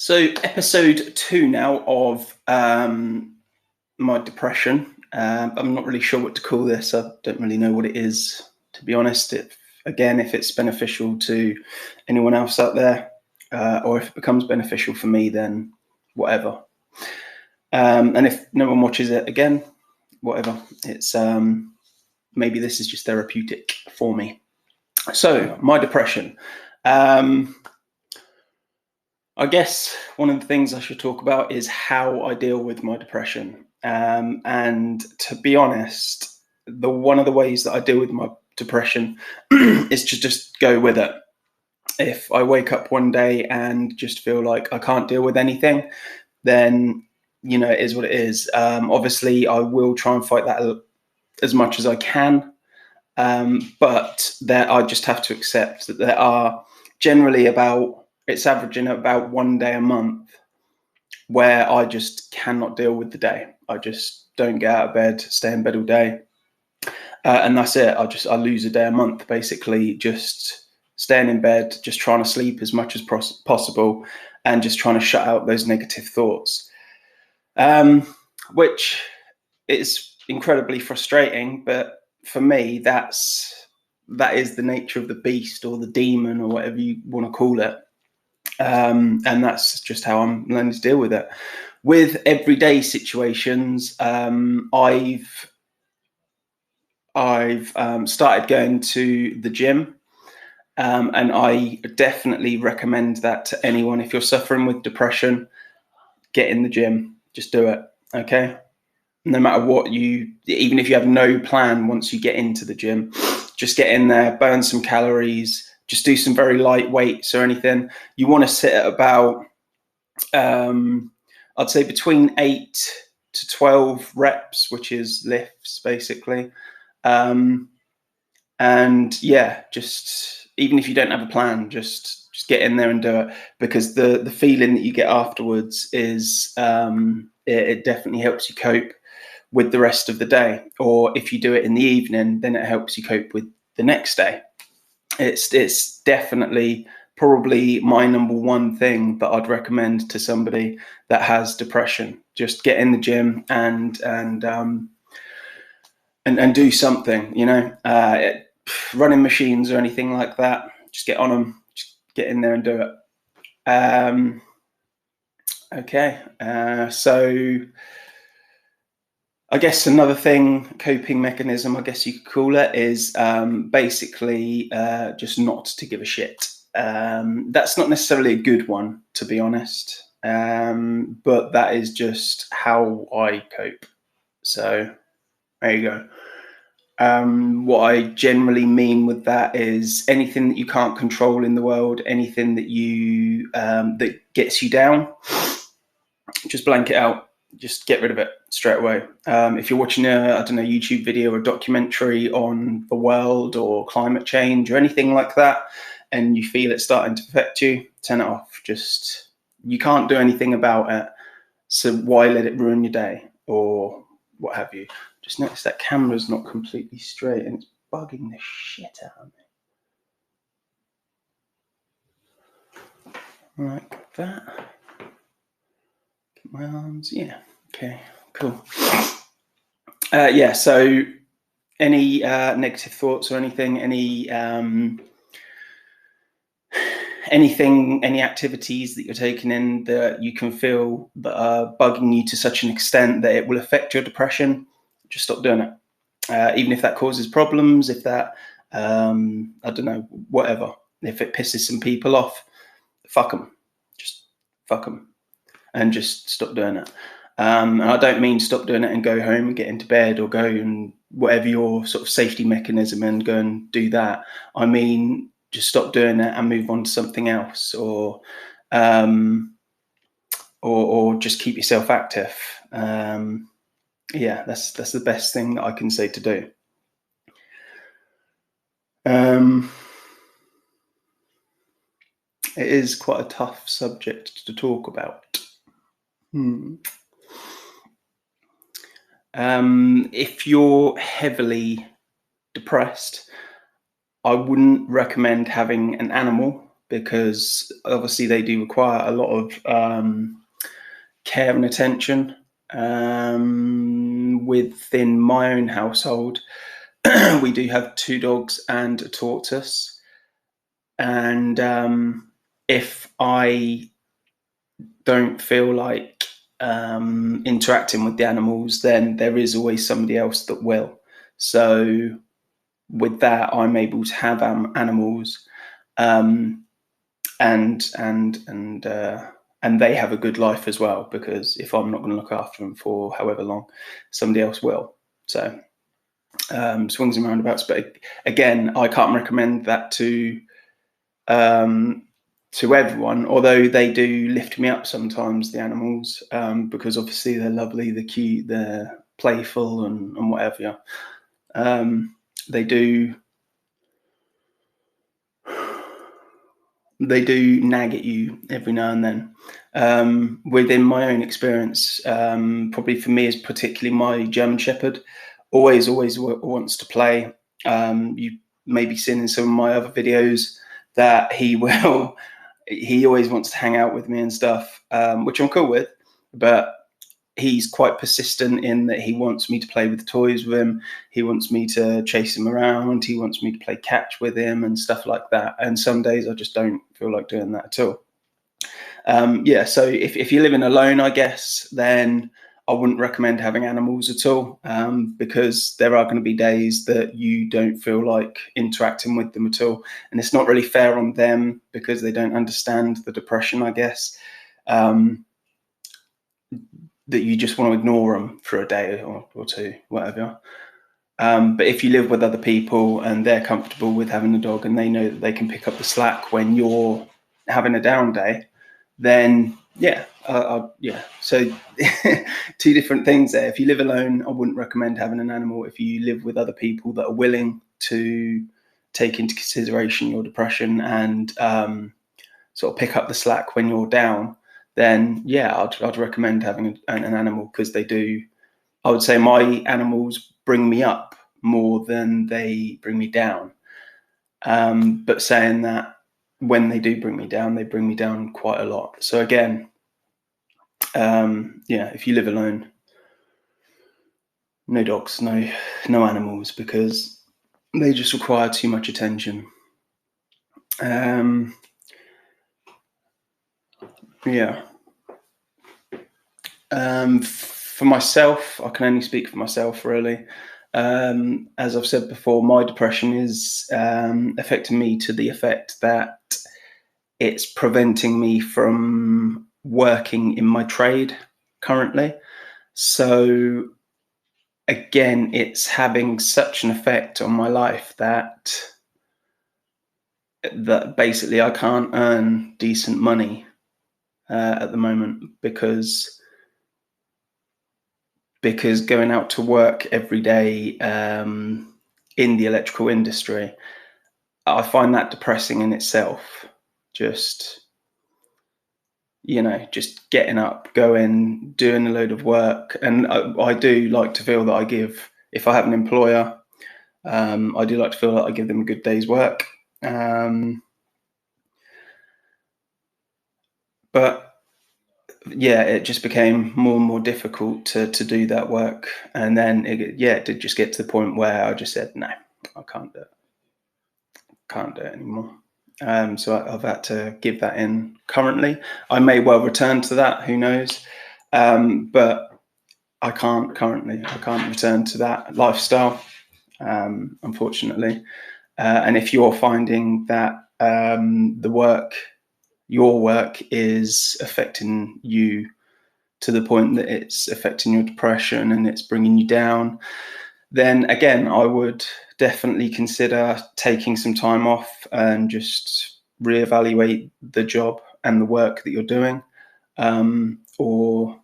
So, episode 2 now of my depression. I'm not really sure what to call this. I don't really know what it is, to be honest. If it's beneficial to anyone else out there, or if it becomes beneficial for me, then whatever. And if no one watches it again, whatever. It's maybe this is just therapeutic for me. So, my depression. I guess one of the things I should talk about is how I deal with my depression. And to be honest, one of the ways that I deal with my depression is to just go with it. If I wake up one day and just feel like I can't deal with anything, then, it is what it is. Obviously, I will try and fight that as much as I can. But I just have to accept that there are generally it's averaging about one day a month where I just cannot deal with the day. I just don't get out of bed, stay in bed all day. And that's it. I lose a day a month, basically, just staying in bed, just trying to sleep as much as possible and just trying to shut out those negative thoughts, which is incredibly frustrating. But for me, that is the nature of the beast or the demon or whatever you want to call it. And that's just how I'm learning to deal with it. With everyday situations, I've started going to the gym, and I definitely recommend that to anyone. If you're suffering with depression, get in the gym. Just do it, okay? No matter what even if you have no plan, once you get into the gym, just get in there, burn some calories. Just do some very light weights or anything. You want to sit at about, I'd say between 8 to 12 reps, which is lifts basically. And yeah, just even if you don't have a plan, just get in there and do it, because the feeling that you get afterwards is it definitely helps you cope with the rest of the day. Or if you do it in the evening, then it helps you cope with the next day. It's definitely probably my number one thing that I'd recommend to somebody that has depression. Just get in the gym and do something, running machines or anything like that. Just get on them, just get in there and do it. Okay. So I guess another coping mechanism, I guess you could call it, is basically just not to give a shit. That's not necessarily a good one, to be honest, but that is just how I cope. So there you go. What I generally mean with that is anything that you can't control in the world, anything that that gets you down, just blank it out. Just get rid of it straight away. If you're watching a YouTube video or a documentary on the world or climate change or anything like that, and you feel it starting to affect you, turn it off. You can't do anything about it, so why let it ruin your day or what have you? Just notice that camera's not completely straight and it's bugging the shit out of me. Like that. My arms, yeah. Okay, cool. Yeah, so any negative thoughts or anything, any activities that you're taking in that you can feel that are bugging you to such an extent that it will affect your depression, just stop doing it. Even if that causes problems, if that, I don't know, whatever. If it pisses some people off, fuck them. Just fuck them. And just stop doing it. And I don't mean stop doing it and go home and get into bed or go and whatever your sort of safety mechanism and go and do that. I mean, just stop doing it and move on to something else, or just keep yourself active. Yeah, that's the best thing that I can say to do. It is quite a tough subject to talk about. If you're heavily depressed, I wouldn't recommend having an animal because obviously they do require a lot of care and attention. Within my own household, we do have 2 dogs and a tortoise. And if I don't feel like interacting with the animals, then there is always somebody else that will. So with that, I'm able to have animals, and they have a good life as well, because if I'm not going to look after them for however long, somebody else will. So swings and roundabouts. But again, I can't recommend that to everyone, although they do lift me up sometimes, the animals, because obviously they're lovely, they're cute, they're playful, and whatever. They do nag at you every now and then. Within my own experience, probably for me is particularly my German Shepherd, always wants to play. You maybe seen in some of my other videos that he always wants to hang out with me and stuff, which I'm cool with, but he's quite persistent in that he wants me to play with toys with him. He wants me to chase him around. He wants me to play catch with him and stuff like that. And some days I just don't feel like doing that at all. So if you're living alone, I guess, then I wouldn't recommend having animals at all, because there are going to be days that you don't feel like interacting with them at all. And it's not really fair on them because they don't understand the depression, I guess. That you just want to ignore them for a day or two, whatever. But if you live with other people and they're comfortable with having a dog and they know that they can pick up the slack when you're having a down day, then yeah. So 2 different things there. If you live alone, I wouldn't recommend having an animal. If you live with other people that are willing to take into consideration your depression and sort of pick up the slack when you're down, then yeah, I'd recommend having an animal, because they do. I would say my animals bring me up more than they bring me down. But saying that, when they do bring me down quite a lot. So again, if you live alone, no dogs, no animals, because they just require too much attention. For myself, I can only speak for myself, really. As I've said before, my depression is affecting me to the effect that it's preventing me from working in my trade currently. So again, it's having such an effect on my life that basically I can't earn decent money at the moment, because going out to work every day in the electrical industry, I find that depressing in itself. Just getting up, going, doing a load of work. And I do like to feel that I give, if I have an employer, I do like to feel that I give them a good day's work. But yeah, it just became more and more difficult to do that work. And then it did just get to the point where I just said, no, I can't do it. Can't do it anymore. So I've had to give that in currently. I may well return to that, who knows? But I can't currently. I can't return to that lifestyle, unfortunately. And if you're finding that your work is affecting you to the point that it's affecting your depression and it's bringing you down, then again, I would definitely consider taking some time off and just reevaluate the job and the work that you're doing. Or,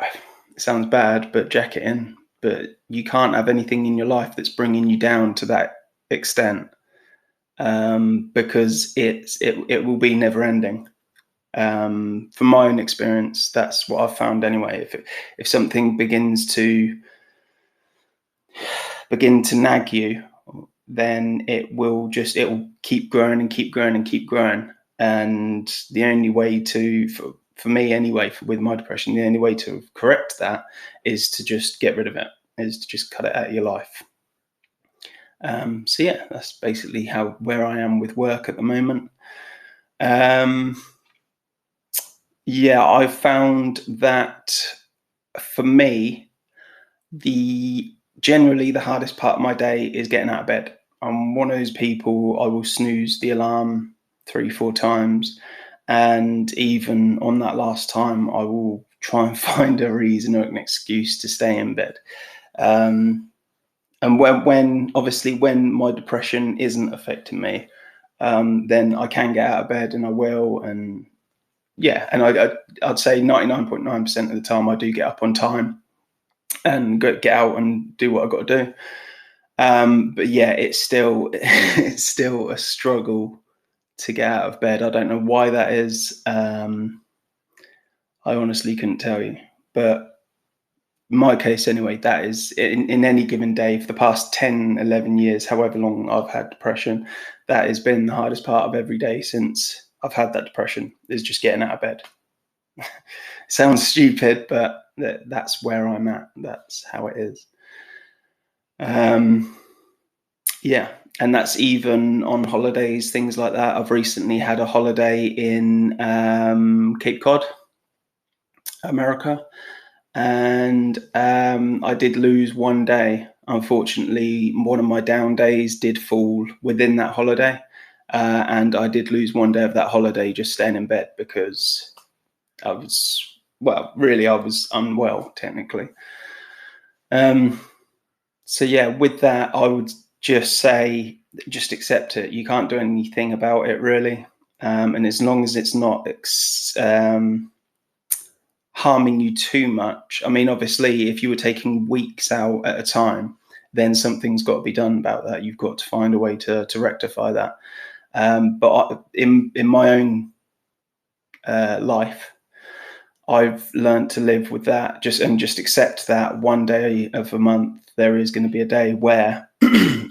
it sounds bad, but jack it in. But you can't have anything in your life that's bringing you down to that extent, because it will be never ending. From my own experience, that's what I've found anyway. If something begin to nag you, then it will keep growing and keep growing and keep growing. And the only way to, for me anyway, with my depression, the only way to correct that is to just get rid of it, is to just cut it out of your life. So yeah, that's basically where I am with work at the moment. Yeah, I've found that for me, generally the hardest part of my day is getting out of bed. I'm one of those people, I will snooze the alarm 3-4 times, and even on that last time, I will try and find a reason or an excuse to stay in bed. And when my depression isn't affecting me, then I can get out of bed, and I will. And yeah, and I'd say 99.9% of the time I do get up on time and get out and do what I've got to do. But yeah, it's still a struggle to get out of bed. I don't know why that is. I honestly couldn't tell you, but in my case anyway, that is in any given day for the past 10, 11 years, however long I've had depression, that has been the hardest part of every day since I've had that depression, is just getting out of bed. Sounds stupid, but that's where I'm at. That's how it is. Yeah, and that's even on holidays, things like that. I've recently had a holiday in Cape Cod, America, and I did lose one day. Unfortunately, one of my down days did fall within that holiday, and I did lose one day of that holiday just staying in bed because I was unwell, technically. So yeah, with that, I would just say, just accept it. You can't do anything about it, really. And as long as it's not harming you too much. I mean, obviously, if you were taking weeks out at a time, then something's got to be done about that. You've got to find a way to rectify that. But in my own life, I've learned to live with that, just accept that one day of a month, there is going to be a day where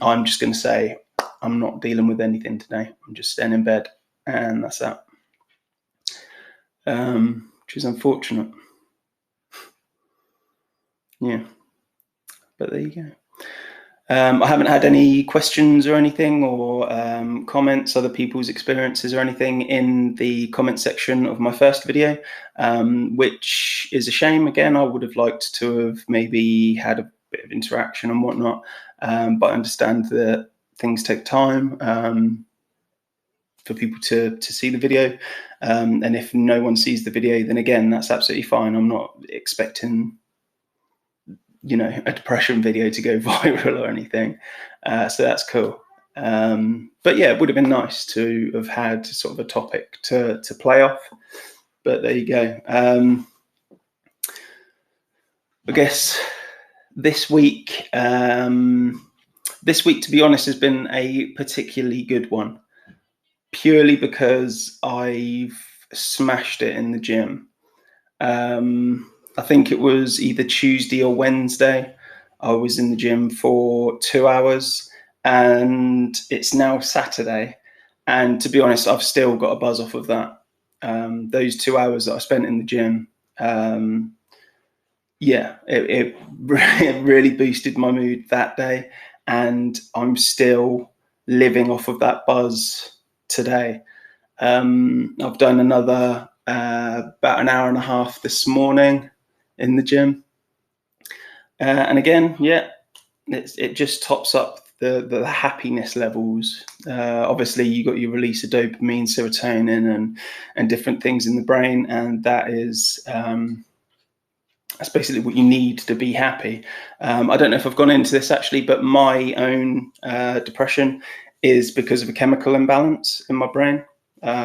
I'm just going to say, I'm not dealing with anything today. I'm just staying in bed, and that's that. Which is unfortunate. Yeah, but there you go. I haven't had any questions or anything, or comments, other people's experiences or anything in the comment section of my first video, which is a shame. Again, I would have liked to have maybe had a bit of interaction and whatnot, but I understand that things take time for people to see the video, and if no one sees the video, then again, that's absolutely fine. I'm not expecting a depression video to go viral or anything, so that's cool. But yeah, it would have been nice to have had sort of a topic to play off, but there you go. I guess this week, to be honest, has been a particularly good one, purely because I've smashed it in the gym. I think it was either Tuesday or Wednesday. I was in the gym for 2 hours, and it's now Saturday. And to be honest, I've still got a buzz off of that. Those 2 hours that I spent in the gym, it really boosted my mood that day. And I'm still living off of that buzz today. I've done another about an hour and a half this morning in the gym, and again, yeah, it just tops up the happiness levels. Obviously, you got your release of dopamine, serotonin, and different things in the brain, and that's basically what you need to be happy. I don't know if I've gone into this actually, but my own depression is because of a chemical imbalance in my brain.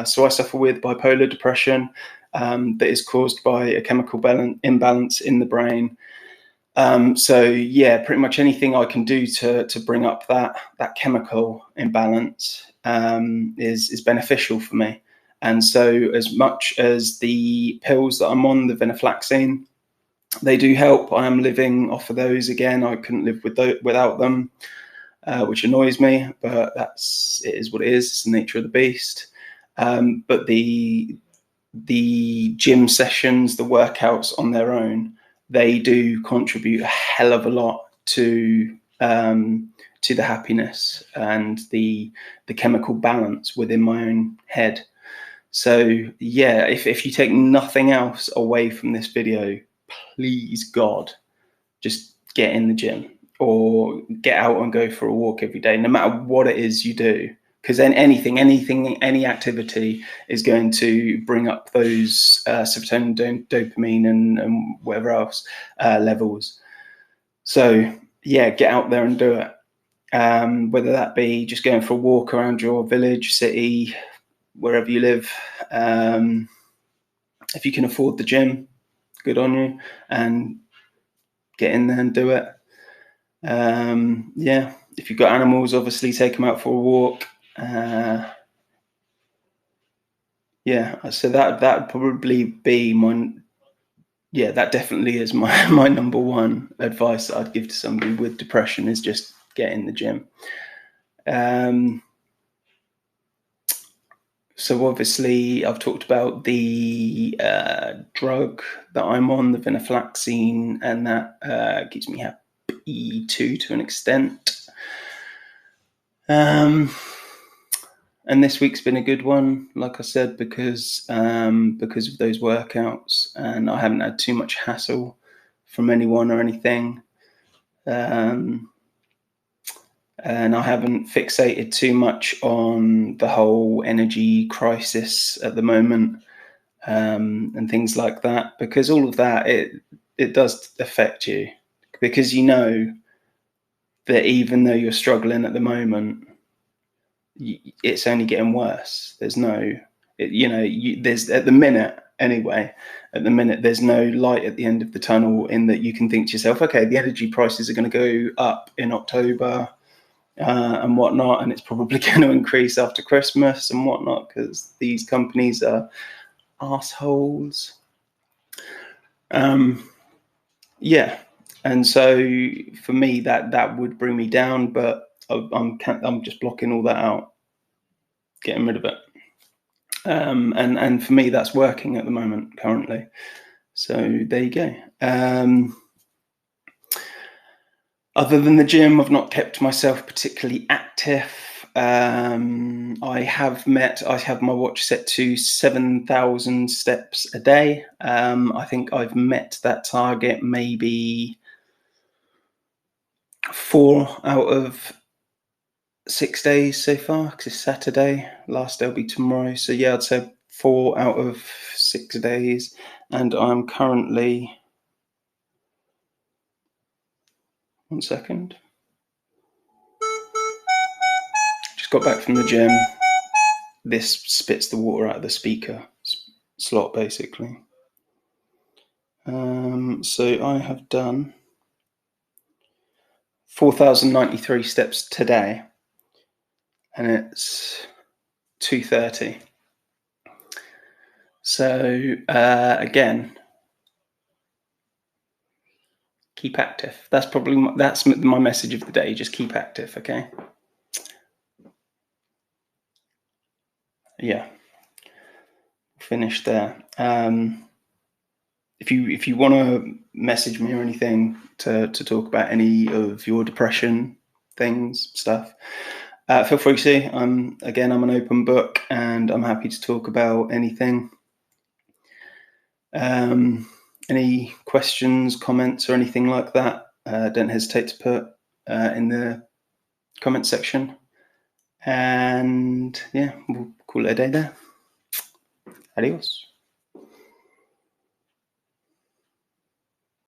So I suffer with bipolar depression that is caused by a chemical imbalance in the brain. So yeah, pretty much anything I can do to bring up that chemical imbalance is beneficial for me. And so as much as the pills that I'm on, the venlafaxine, they do help. I am living off of those again. I couldn't live without them. which annoys me, but it is what it is. It's the nature of the beast. But the gym sessions, the workouts on their own, they do contribute a hell of a lot to the happiness and the chemical balance within my own head. So yeah, if you take nothing else away from this video, please God, just get in the gym or get out and go for a walk every day, no matter what it is you do. Because then any activity is going to bring up those serotonin, dopamine, and whatever else levels. So yeah, get out there and do it. Whether that be just going for a walk around your village, city, wherever you live. If you can afford the gym, good on you, and get in there and do it. Yeah, if you've got animals, obviously take them out for a walk. Yeah, so that would probably be that definitely is my number one advice that I'd give to somebody with depression, is just get in the gym. So obviously I've talked about the drug that I'm on, the venlafaxine, and that keeps me happy to an extent. And this week's been a good one, like I said, because of those workouts, and I haven't had too much hassle from anyone or anything. And I haven't fixated too much on the whole energy crisis at the moment, and things like that, because all of that, it does affect you, because you know that even though you're struggling at the moment, it's only getting worse. There's no, there's at the minute anyway. At the minute, there's no light at the end of the tunnel, in that you can think to yourself, okay, the energy prices are going to go up in October and whatnot, and it's probably going to increase after Christmas and whatnot, because these companies are assholes. Yeah, and so for me, that would bring me down, but I'm just blocking all that out, getting rid of it. And for me, that's working at the moment currently. So there you go. Other than the gym, I've not kept myself particularly active. I have my watch set to 7,000 steps a day. I think I've met that target maybe 4 out of 6 days so far, because it's Saturday. Last day will be tomorrow. So yeah, I'd say 4 out of 6 days. And I'm currently, one second, just got back from the gym. This spits the water out of the speaker slot, basically. So I have done 4,093 steps today, and it's 2:30. So again, keep active. That's my message of the day. Just keep active, okay? Yeah, finished there. If you want to message me or anything to talk about any of your depression stuff, feel free to. I'm an open book, and I'm happy to talk about anything. Any questions, comments, or anything like that, don't hesitate to put in the comment section. And yeah, we'll call it a day there. Adios.